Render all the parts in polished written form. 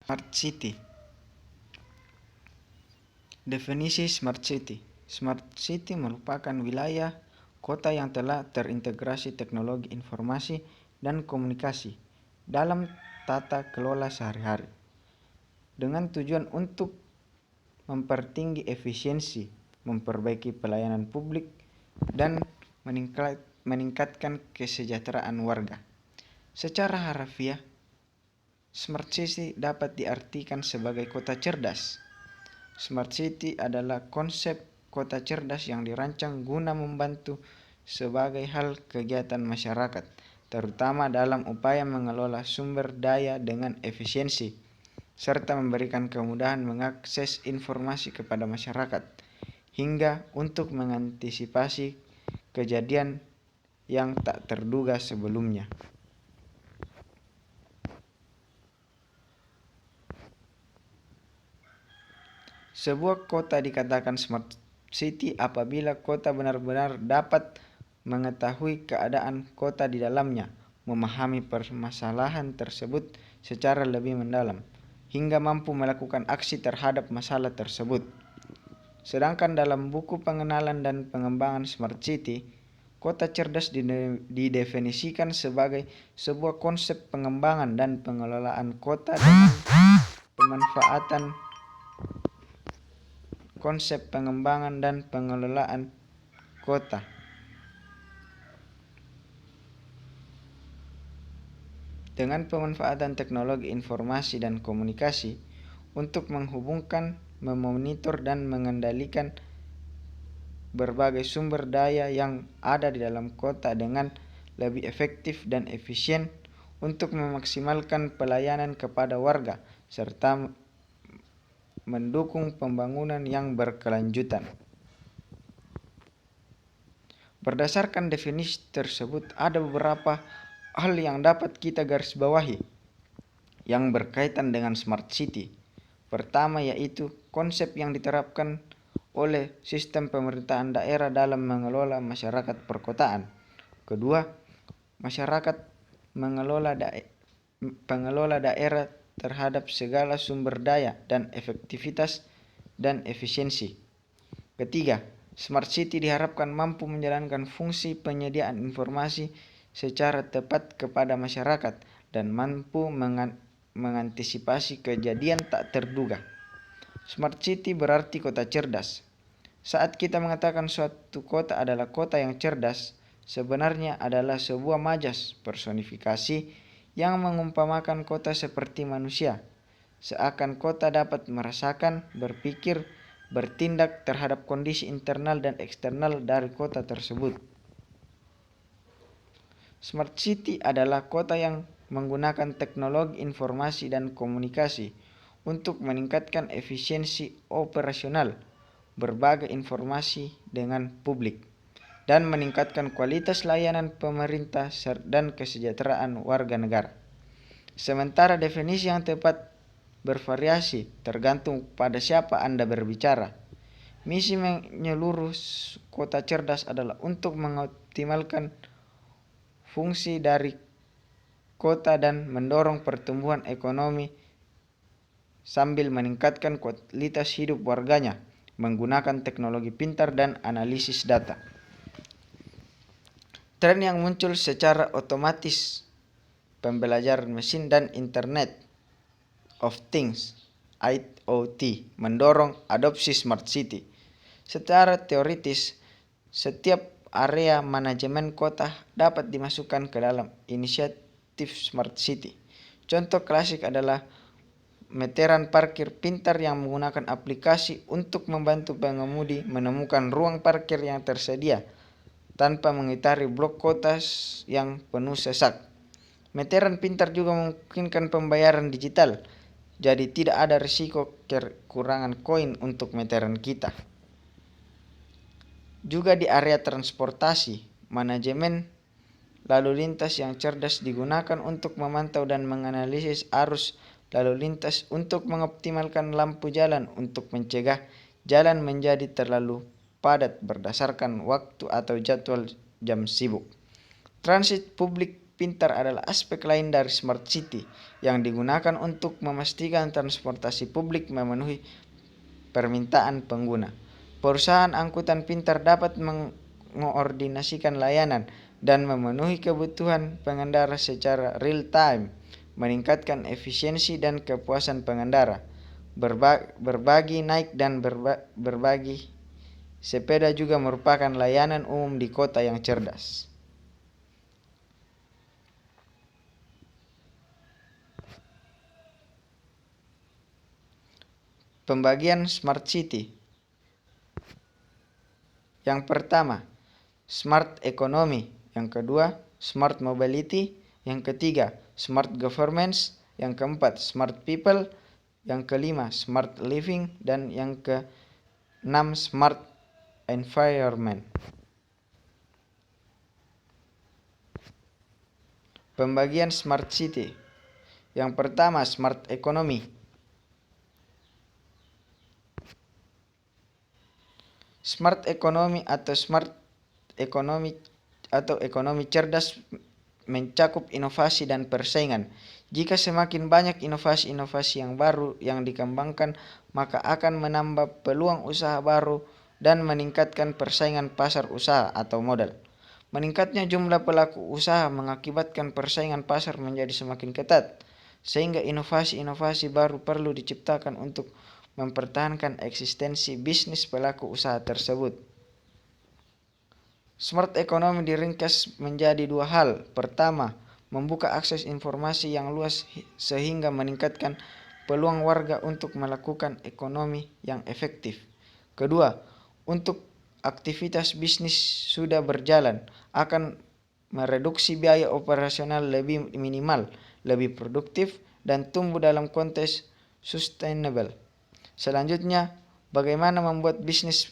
Smart City. Definisi Smart City. Smart City merupakan wilayah kota yang telah terintegrasi teknologi informasi dan komunikasi dalam tata kelola sehari-hari, dengan tujuan untuk mempertinggi efisiensi, memperbaiki pelayanan publik, dan meningkatkan kesejahteraan warga. Secara harfiah, Smart City dapat diartikan sebagai kota cerdas. Smart City adalah konsep kota cerdas yang dirancang guna membantu sebagai hal kegiatan masyarakat, terutama dalam upaya mengelola sumber daya dengan efisiensi, serta memberikan kemudahan mengakses informasi kepada masyarakat, hingga untuk mengantisipasi kejadian yang tak terduga sebelumnya. Sebuah kota dikatakan smart city apabila kota benar-benar dapat mengetahui keadaan kota di dalamnya, memahami permasalahan tersebut secara lebih mendalam, hingga mampu melakukan aksi terhadap masalah tersebut. Sedangkan dalam buku pengenalan dan pengembangan Smart City, kota cerdas didefinisikan sebagai sebuah konsep pengembangan dan pengelolaan kota dengan pemanfaatan konsep pengembangan dan pengelolaan kota dengan pemanfaatan teknologi informasi dan komunikasi untuk menghubungkan, memonitor, dan mengendalikan berbagai sumber daya yang ada di dalam kota dengan lebih efektif dan efisien untuk memaksimalkan pelayanan kepada warga serta mendukung pembangunan yang berkelanjutan. Berdasarkan definisi tersebut, ada beberapa hal yang dapat kita garis bawahi yang berkaitan dengan Smart City. Pertama yaitu konsep yang diterapkan oleh sistem pemerintahan daerah dalam mengelola masyarakat perkotaan. Kedua, masyarakat pengelola daerah terhadap segala sumber daya dan efektivitas dan efisiensi. Ketiga, Smart City diharapkan mampu menjalankan fungsi penyediaan informasi secara tepat kepada masyarakat dan mampu mengantisipasi kejadian tak terduga. Smart City berarti kota cerdas. Saat kita mengatakan suatu kota adalah kota yang cerdas, sebenarnya adalah sebuah majas personifikasi yang mengumpamakan kota seperti manusia, seakan kota dapat merasakan, berpikir, bertindak terhadap kondisi internal dan eksternal dari kota tersebut. Smart City adalah kota yang menggunakan teknologi informasi dan komunikasi untuk meningkatkan efisiensi operasional berbagai informasi dengan publik dan meningkatkan kualitas layanan pemerintah dan kesejahteraan warga negara. Sementara definisi yang tepat bervariasi tergantung pada siapa Anda berbicara. Misi menyeluruh kota cerdas adalah untuk mengoptimalkan fungsi dari kota dan mendorong pertumbuhan ekonomi sambil meningkatkan kualitas hidup warganya menggunakan teknologi pintar dan analisis data. Tren yang muncul secara otomatis, pembelajaran mesin dan Internet of Things (IoT) mendorong adopsi Smart City. Secara teoritis, setiap area manajemen kota dapat dimasukkan ke dalam inisiatif Smart City. Contoh klasik adalah meteran parkir pintar yang menggunakan aplikasi untuk membantu pengemudi menemukan ruang parkir yang tersedia tanpa mengitari blok kota yang penuh sesak. Meteran pintar juga memungkinkan pembayaran digital, jadi tidak ada risiko kekurangan koin untuk meteran kita. Juga di area transportasi, manajemen lalu lintas yang cerdas digunakan untuk memantau dan menganalisis arus lalu lintas untuk mengoptimalkan lampu jalan untuk mencegah jalan menjadi terlalu padat berdasarkan waktu atau jadwal jam sibuk. Transit publik pintar adalah aspek lain dari smart city yang digunakan untuk memastikan transportasi publik memenuhi permintaan pengguna. Perusahaan angkutan pintar dapat mengkoordinasikan layanan dan memenuhi kebutuhan pengendara secara real time, meningkatkan efisiensi dan kepuasan pengendara. Berbagi naik dan berbagi sepeda juga merupakan layanan umum di kota yang cerdas. Pembagian smart city. Yang pertama, smart economy. Yang kedua, smart mobility. Yang ketiga, smart governance. Yang keempat, smart people. Yang kelima, smart living. Dan yang keenam, smart environment. Pembagian smart city. Yang pertama, smart economy. Smart economy atau ekonomi cerdas mencakup inovasi dan persaingan. Jika semakin banyak inovasi-inovasi yang baru yang dikembangkan, maka akan menambah peluang usaha baru dan meningkatkan persaingan pasar usaha atau modal. Meningkatnya jumlah pelaku usaha mengakibatkan persaingan pasar menjadi semakin ketat, sehingga inovasi-inovasi baru perlu diciptakan untuk mempertahankan eksistensi bisnis pelaku usaha tersebut. Smart economy diringkas menjadi dua hal. Pertama, membuka akses informasi yang luas sehingga meningkatkan peluang warga untuk melakukan ekonomi yang efektif. Kedua, untuk aktivitas bisnis sudah berjalan akan mereduksi biaya operasional lebih minimal, lebih produktif, dan tumbuh dalam konteks sustainable. Selanjutnya, bagaimana membuat bisnis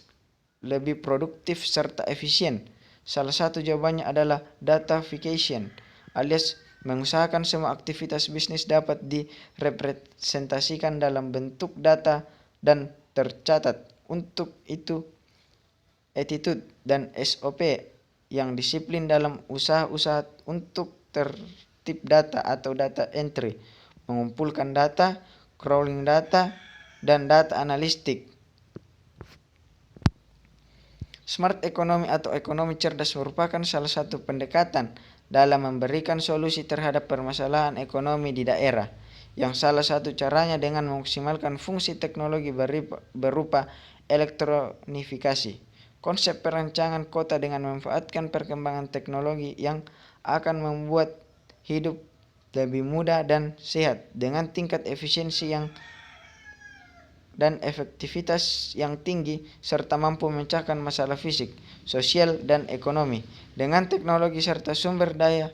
lebih produktif serta efisien? Salah satu jawabannya adalah datafication, alias mengusahakan semua aktivitas bisnis dapat direpresentasikan dalam bentuk data dan tercatat. Untuk itu, attitude dan SOP yang disiplin dalam usaha-usaha untuk tertib data atau data entry, mengumpulkan data, crawling data, dan data analistik. Smart economy atau ekonomi cerdas merupakan salah satu pendekatan dalam memberikan solusi terhadap permasalahan ekonomi di daerah, yang salah satu caranya dengan memaksimalkan fungsi teknologi berupa elektronifikasi. Konsep perancangan kota dengan memanfaatkan perkembangan teknologi yang akan membuat hidup lebih mudah dan sehat dengan tingkat efisiensi dan efektivitas yang tinggi serta mampu memecahkan masalah fisik, sosial, dan ekonomi dengan teknologi serta sumber daya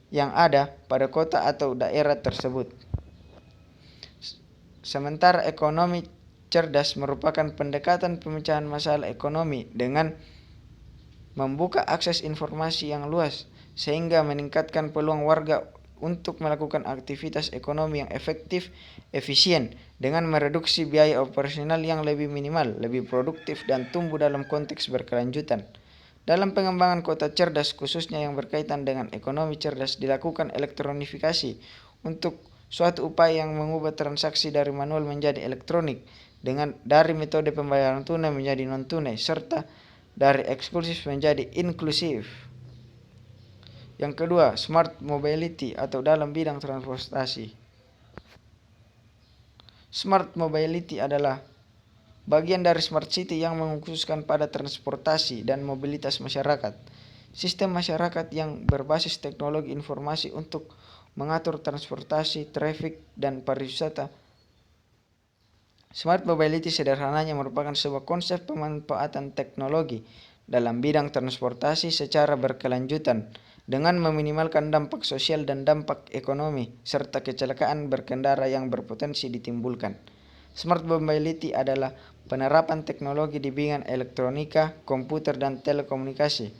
yang ada pada kota atau daerah tersebut. Sementara ekonomi cerdas merupakan pendekatan pemecahan masalah ekonomi dengan membuka akses informasi yang luas sehingga meningkatkan peluang warga untuk melakukan aktivitas ekonomi yang efektif, efisien, dengan mereduksi biaya operasional yang lebih minimal, lebih produktif, dan tumbuh dalam konteks berkelanjutan. Dalam pengembangan kota cerdas, khususnya yang berkaitan dengan ekonomi cerdas, dilakukan elektronifikasi untuk suatu upaya yang mengubah transaksi dari manual menjadi elektronik, dari metode pembayaran tunai menjadi non-tunai, serta dari eksklusif menjadi inklusif. Yang kedua, smart mobility atau dalam bidang transportasi. Smart mobility adalah bagian dari smart city yang mengkhususkan pada transportasi dan mobilitas masyarakat. Sistem masyarakat yang berbasis teknologi informasi untuk mengatur transportasi, trafik, dan pariwisata. Smart mobility sederhananya merupakan sebuah konsep pemanfaatan teknologi dalam bidang transportasi secara berkelanjutan dengan meminimalkan dampak sosial dan dampak ekonomi serta kecelakaan berkendara yang berpotensi ditimbulkan. Smart mobility adalah penerapan teknologi di bidang elektronika, komputer, dan telekomunikasi,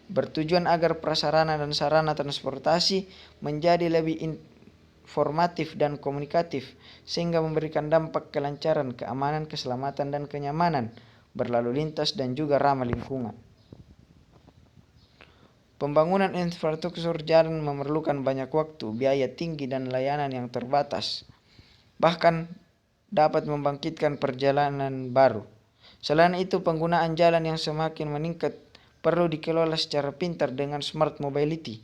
bertujuan agar prasarana dan sarana transportasi menjadi lebih informatif dan komunikatif, sehingga memberikan dampak kelancaran, keamanan, keselamatan, dan kenyamanan berlalu lintas dan juga ramah lingkungan. Pembangunan infrastruktur jalan memerlukan banyak waktu, biaya tinggi, dan layanan yang terbatas. Bahkan dapat membangkitkan perjalanan baru. Selain itu, penggunaan jalan yang semakin meningkat perlu dikelola secara pintar dengan smart mobility,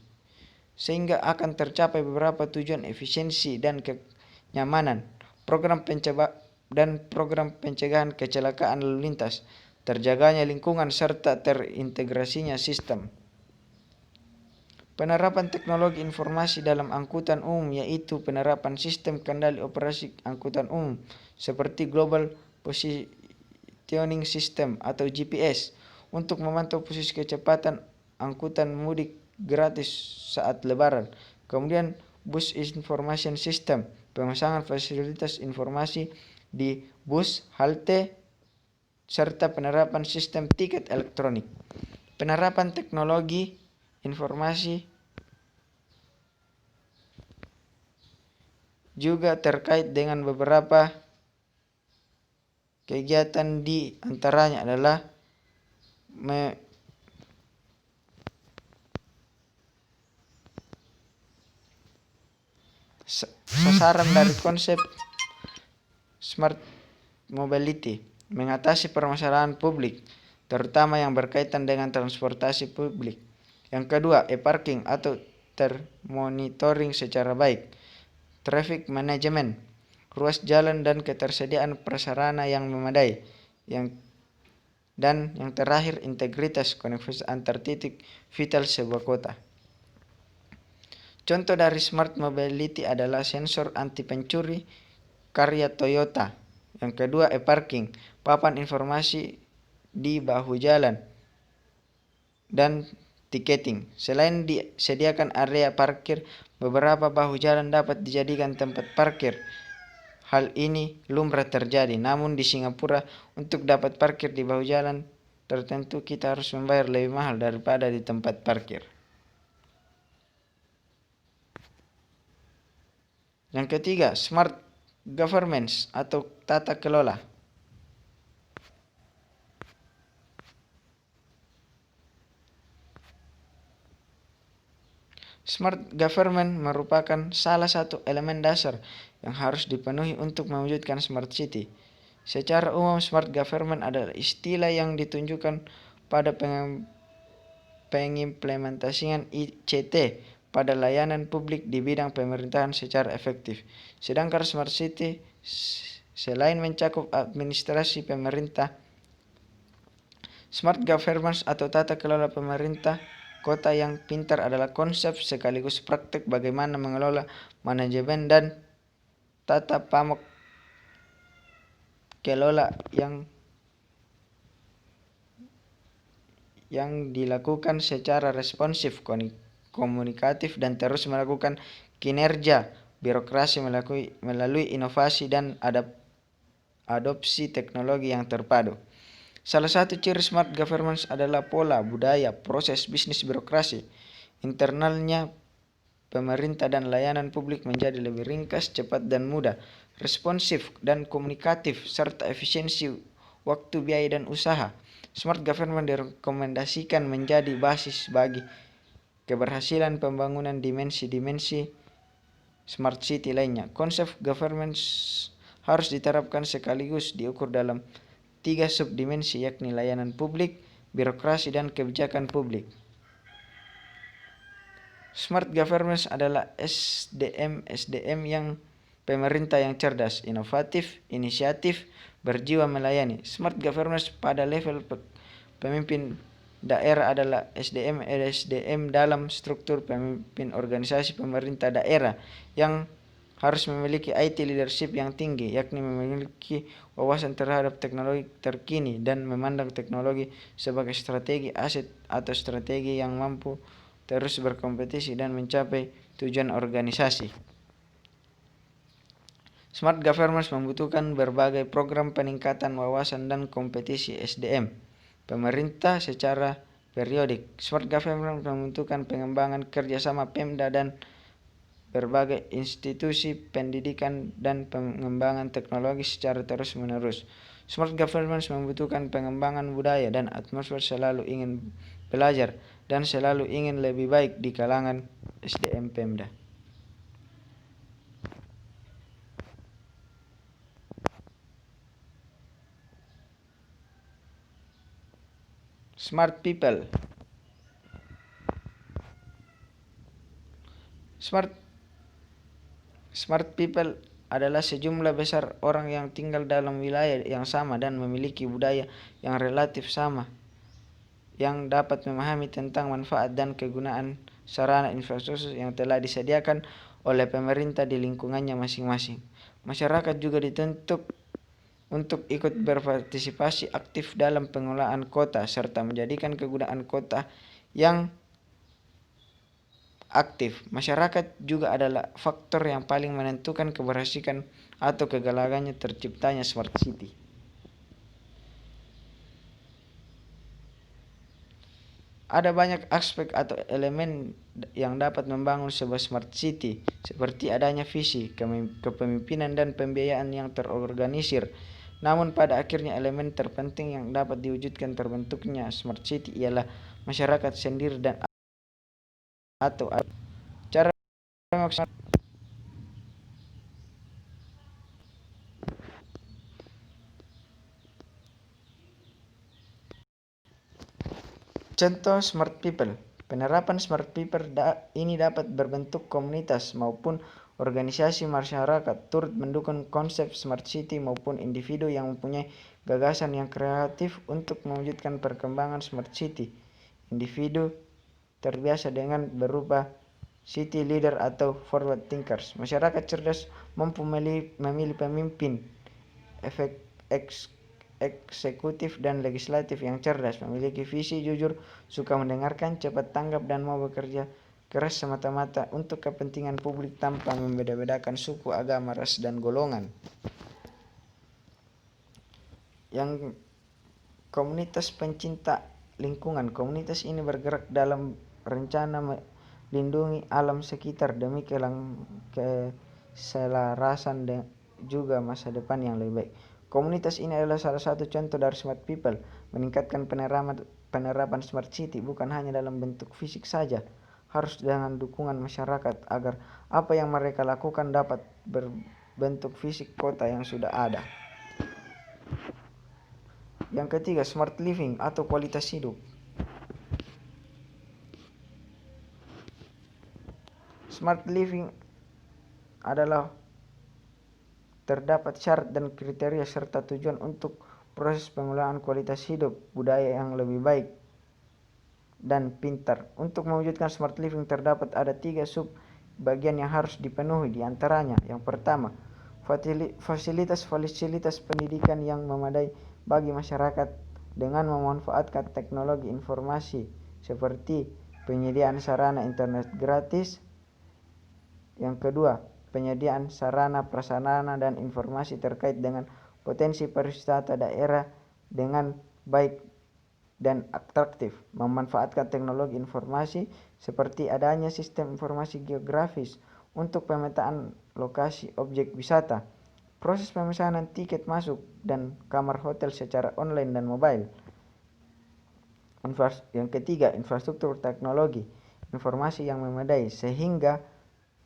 sehingga akan tercapai beberapa tujuan efisiensi dan kenyamanan. Program pencegahan kecelakaan lalu lintas, terjaganya lingkungan, serta terintegrasinya sistem. Penerapan teknologi informasi dalam angkutan umum, yaitu penerapan sistem kendali operasi angkutan umum seperti Global Positioning System atau GPS untuk memantau posisi kecepatan angkutan mudik gratis saat lebaran. Kemudian Bus Information System, pemasangan fasilitas informasi di bus, halte, serta penerapan sistem tiket elektronik. Penerapan teknologi informasi juga terkait dengan beberapa kegiatan, di antaranya adalah sasaran dari konsep smart mobility, mengatasi permasalahan publik, terutama yang berkaitan dengan transportasi publik. Yang kedua, e-parking atau termonitoring secara baik. Traffic management, ruas jalan dan ketersediaan prasarana yang memadai. Dan yang terakhir, integritas konektivitas antar titik vital sebuah kota. Contoh dari smart mobility adalah sensor anti pencuri karya Toyota. Yang kedua, e-parking, papan informasi di bahu jalan, dan tiketing. Selain disediakan area parkir, beberapa bahu jalan dapat dijadikan tempat parkir. Hal ini lumrah terjadi, namun di Singapura untuk dapat parkir di bahu jalan tertentu kita harus membayar lebih mahal daripada di tempat parkir. Yang ketiga, smart governance atau tata kelola. Smart government merupakan salah satu elemen dasar yang harus dipenuhi untuk mewujudkan smart city. Secara umum, smart government adalah istilah yang ditunjukkan pada pengimplementasian ICT pada layanan publik di bidang pemerintahan secara efektif. Sedangkan smart city selain mencakup administrasi pemerintah, smart governance atau tata kelola pemerintah kota yang pintar adalah konsep sekaligus praktek bagaimana mengelola manajemen dan tata pamok kelola yang dilakukan secara responsif, komunikatif, dan terus melakukan kinerja birokrasi melalui inovasi dan adopsi teknologi yang terpadu. Salah satu ciri smart governance adalah pola, budaya, proses bisnis birokrasi internalnya pemerintah dan layanan publik menjadi lebih ringkas, cepat dan mudah, responsif dan komunikatif, serta efisiensi waktu, biaya, dan usaha. Smart government direkomendasikan menjadi basis bagi keberhasilan pembangunan dimensi-dimensi smart city lainnya. Konsep governance harus diterapkan sekaligus diukur dalam 3 subdimensi, yakni layanan publik, birokrasi, dan kebijakan publik. Smart governance adalah SDM yang pemerintah yang cerdas, inovatif, inisiatif, berjiwa melayani. Smart governance pada level pemimpin daerah adalah SDM dalam struktur pemimpin organisasi pemerintah daerah yang harus memiliki IT leadership yang tinggi, yakni memiliki wawasan terhadap teknologi terkini dan memandang teknologi sebagai strategi aset atau strategi yang mampu terus berkompetisi dan mencapai tujuan organisasi. Smart governance membutuhkan berbagai program peningkatan wawasan dan kompetisi SDM pemerintah secara periodik. Smart governance membutuhkan pengembangan kerjasama Pemda dan berbagai institusi pendidikan dan pengembangan teknologi secara terus-menerus. Smart governance membutuhkan pengembangan budaya dan atmosfer selalu ingin belajar dan selalu ingin lebih baik di kalangan SDM Pemda. Smart people. Smart people adalah sejumlah besar orang yang tinggal dalam wilayah yang sama dan memiliki budaya yang relatif sama, yang dapat memahami tentang manfaat dan kegunaan sarana infrastruktur yang telah disediakan oleh pemerintah di lingkungannya masing-masing. Masyarakat juga dituntut untuk ikut berpartisipasi aktif dalam pengelolaan kota serta menjadikan kegunaan kota yang aktif. Masyarakat juga adalah faktor yang paling menentukan keberhasilan atau kegagalannya terciptanya smart city. Ada banyak aspek atau elemen yang dapat membangun sebuah smart city, seperti adanya visi, kepemimpinan, dan pembiayaan yang terorganisir. Namun pada akhirnya elemen terpenting yang dapat diwujudkan terbentuknya smart city ialah masyarakat sendiri dan atau cara memaksimalkan. Contoh smart people. Penerapan smart people ini dapat berbentuk komunitas maupun organisasi masyarakat, turut mendukung konsep smart city maupun individu yang mempunyai gagasan yang kreatif untuk mewujudkan perkembangan smart city. Individu terbiasa dengan berupa city leader atau forward thinkers. Masyarakat cerdas mampu memilih pemimpin, eksekutif dan legislatif yang cerdas, memiliki visi jujur, suka mendengarkan, cepat tanggap, dan mau bekerja keras semata-mata untuk kepentingan publik tanpa membeda-bedakan suku, agama, ras, dan golongan. Yang komunitas pencinta lingkungan. Komunitas ini bergerak dalam rencana melindungi alam sekitar demi keselarasan dan juga masa depan yang lebih baik. Komunitas ini adalah salah satu contoh dari smart people, meningkatkan penerapan smart city bukan hanya dalam bentuk fisik saja, harus dengan dukungan masyarakat agar apa yang mereka lakukan dapat berbentuk fisik kota yang sudah ada. Yang ketiga, smart living atau kualitas hidup. Smart living adalah terdapat syarat dan kriteria serta tujuan untuk proses pengelolaan kualitas hidup, budaya yang lebih baik dan pintar. Untuk mewujudkan smart living terdapat ada 3 sub bagian yang harus dipenuhi, diantaranya yang pertama, fasilitas pendidikan yang memadai bagi masyarakat dengan memanfaatkan teknologi informasi seperti penyediaan sarana internet gratis. Yang kedua, penyediaan sarana prasarana dan informasi terkait dengan potensi pariwisata daerah dengan baik dan atraktif, memanfaatkan teknologi informasi seperti adanya sistem informasi geografis untuk pemetaan lokasi objek wisata, proses pemesanan tiket masuk dan kamar hotel secara online dan mobile. Yang ketiga, infrastruktur teknologi informasi yang memadai sehingga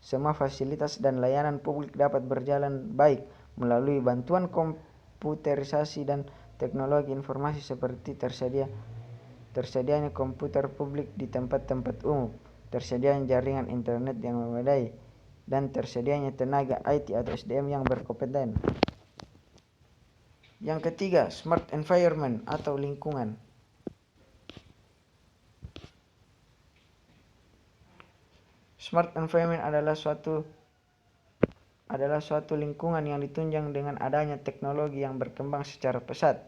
semua fasilitas dan layanan publik dapat berjalan baik melalui bantuan komputerisasi dan teknologi informasi seperti tersedianya komputer publik di tempat-tempat umum, tersedianya jaringan internet yang memadai, dan tersedianya tenaga IT atau SDM yang berkompeten. Yang ketiga, smart environment atau lingkungan. Smart environment adalah suatu lingkungan yang ditunjang dengan adanya teknologi yang berkembang secara pesat.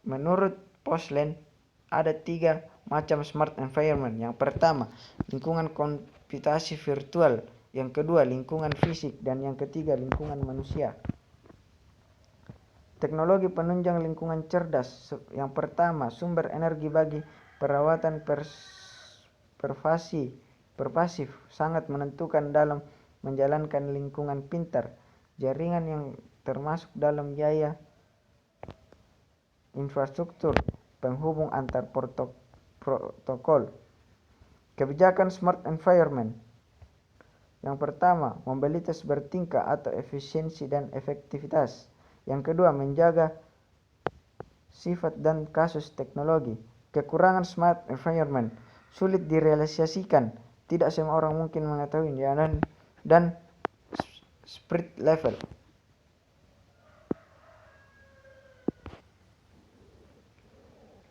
Menurut Poslen, ada 3 macam smart environment. Yang pertama, lingkungan komputasi virtual. Yang kedua, lingkungan fisik. Dan yang ketiga, lingkungan manusia. Teknologi penunjang lingkungan cerdas. Yang pertama, sumber energi bagi perawatan pervasif sangat menentukan dalam menjalankan lingkungan pintar. Jaringan yang termasuk dalam biaya infrastruktur penghubung antar protokol. Kebijakan Smart Environment. Yang pertama, mobilitas bertingkat atau efisiensi dan efektivitas. Yang kedua, menjaga sifat dan kasus teknologi. Kekurangan Smart Environment sulit direalisasikan, tidak semua orang mungkin mengetahuinya, dan spirit level.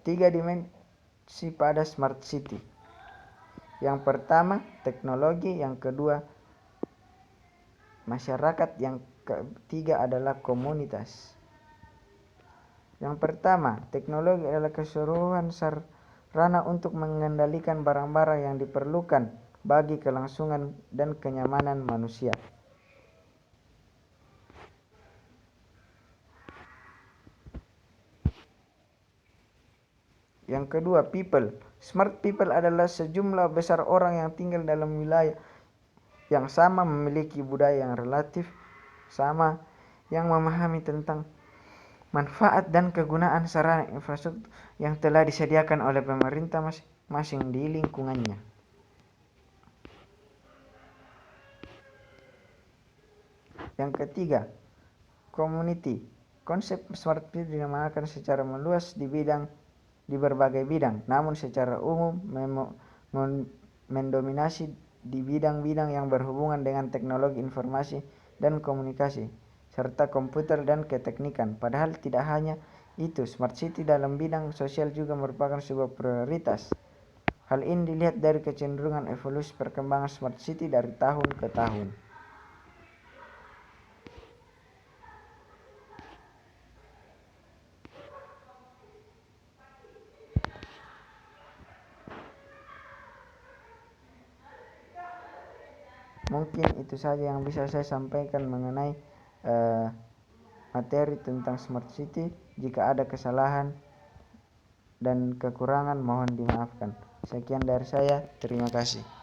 Tiga dimensi pada Smart City. Yang pertama, teknologi. Yang kedua, masyarakat. Yang ketiga adalah komunitas. Yang pertama, teknologi adalah keseluruhan sarana untuk mengendalikan barang-barang yang diperlukan bagi kelangsungan dan kenyamanan manusia. Yang kedua, people. Smart people adalah sejumlah besar orang yang tinggal dalam wilayah yang sama, memiliki budaya yang relatif sama, yang memahami tentang manfaat dan kegunaan sarana infrastruktur yang telah disediakan oleh pemerintah masing-masing di lingkungannya. Yang ketiga, community. Konsep smart people dinamakan secara meluas di berbagai bidang, namun secara umum mendominasi di bidang-bidang yang berhubungan dengan teknologi informasi dan komunikasi, serta komputer dan keteknikan. Padahal tidak hanya itu, Smart City dalam bidang sosial juga merupakan sebuah prioritas. Hal ini dilihat dari kecenderungan evolusi perkembangan Smart City dari tahun ke tahun. Mungkin itu saja yang bisa saya sampaikan mengenai materi tentang Smart City. Jika ada kesalahan dan kekurangan mohon dimaafkan. Sekian dari saya, terima kasih.